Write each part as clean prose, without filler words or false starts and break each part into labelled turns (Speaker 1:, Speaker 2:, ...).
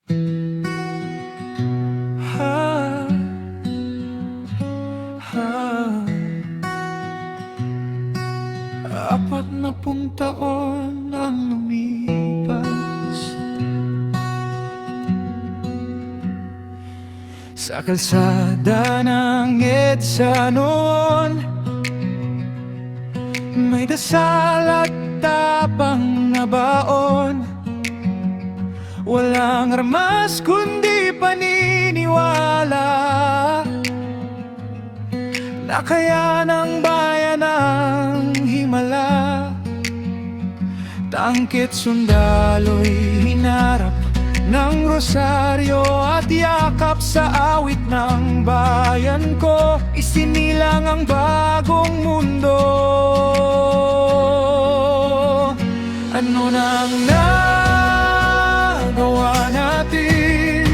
Speaker 1: Ha, ha. 40 taon ang lumipas sa kalsada ng EDSA noon. May dasal at tapang na baon, walang armas kundi paniniwala na kaya ng bayan ang himala. Tangkit sundalo'y hinarap ng rosaryo at yakap sa awit ng bayan ko. Isinilang ang bagong mundo. Ano nang nagawa natin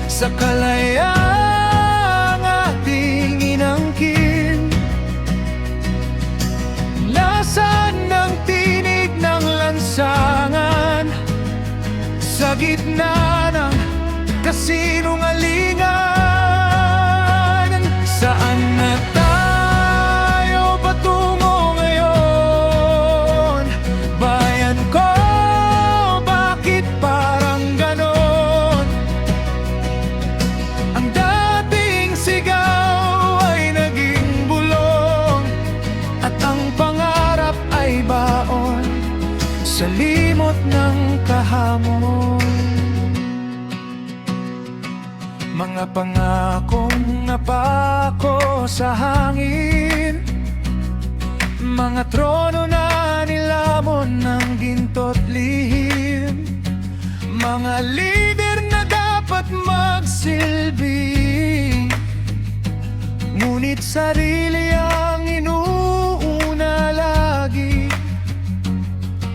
Speaker 1: sa kalayaang ating inangkin? Nasaan ang tinig ng lansangan sa gitna ng kasinungalingan? Saan na tayo patungo ngayon? Bayan ko, bakit parang ganon? Ang dating sigaw ay naging bulong, at ang pangarap ay baon sa limot ng kahamon. Mga pangakong napako sa hangin, mga trono na nilamon ng ginto't lihim, mga lider na dapat magsilbi, ngunit sarili ang inuuna lagi.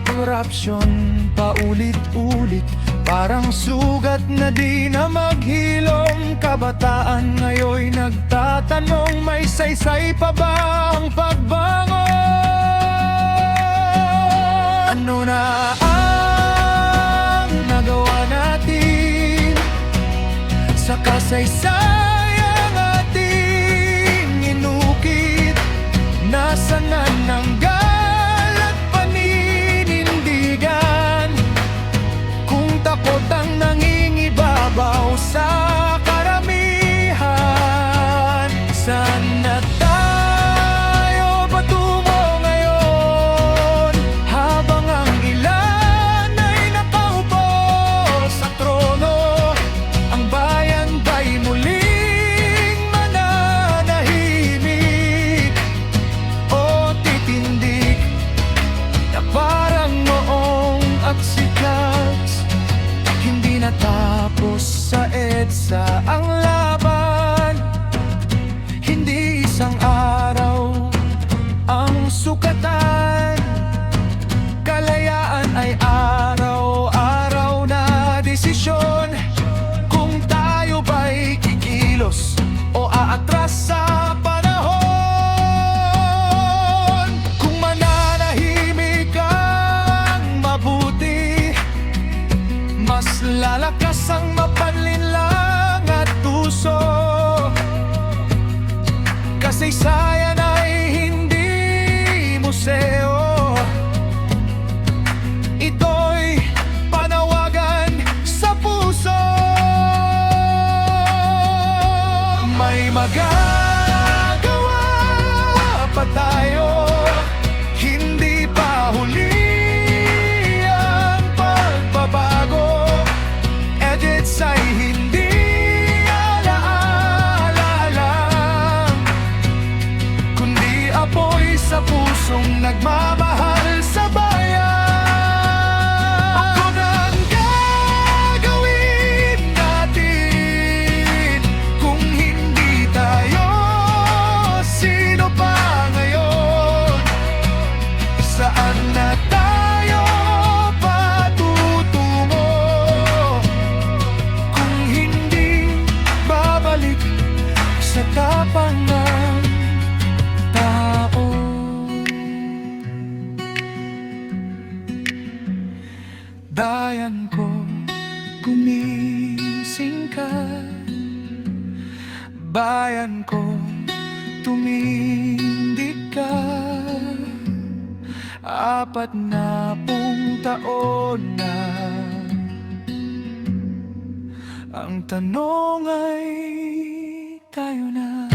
Speaker 1: Korupsyon paulit-ulit, parang sugat na di na maghilom. Kabataan ngayon'y nagtatanong, may saysay pa ba ang pagbangon? Ano na ang nagawa natin sa kasaysayang ating inukit? Nasaan na nanggal at paninindigan kung takot ang nangingibabaw sa karamihan? Saan na tayo patungo ngayon habang ang ilan ay nakaupo sa trono? Ang bayan ba'y muling mananahimik o titindig na parang noong Aksiklaks? Hindi natapos sa EDSA ang laban, hindi isang araw ang sukatan. Kalayaan ay araw-araw na desisyon, kung tayo ba'y kikilos o aatras sa panahon. Kung mananahimik ang mabuti, mas lalakas ang mapanlinlang at tuso. Kasaysayan ay hindi museo, ito'y panawagan sa puso. May magagawa pa tayo, hindi pa huli ang pagbabago. Edits ay hindi alaala lang, kundi apoy sa pusong nagmamahal sa bayan. Ako nang gagawin natin kung hindi tayo? Sino pa ngayon? Saan na tayo patutungo kung hindi babalik sa tapang ng tao? bayan ko, tumindig ka. 40 taon na, ang tanong ay tayo na.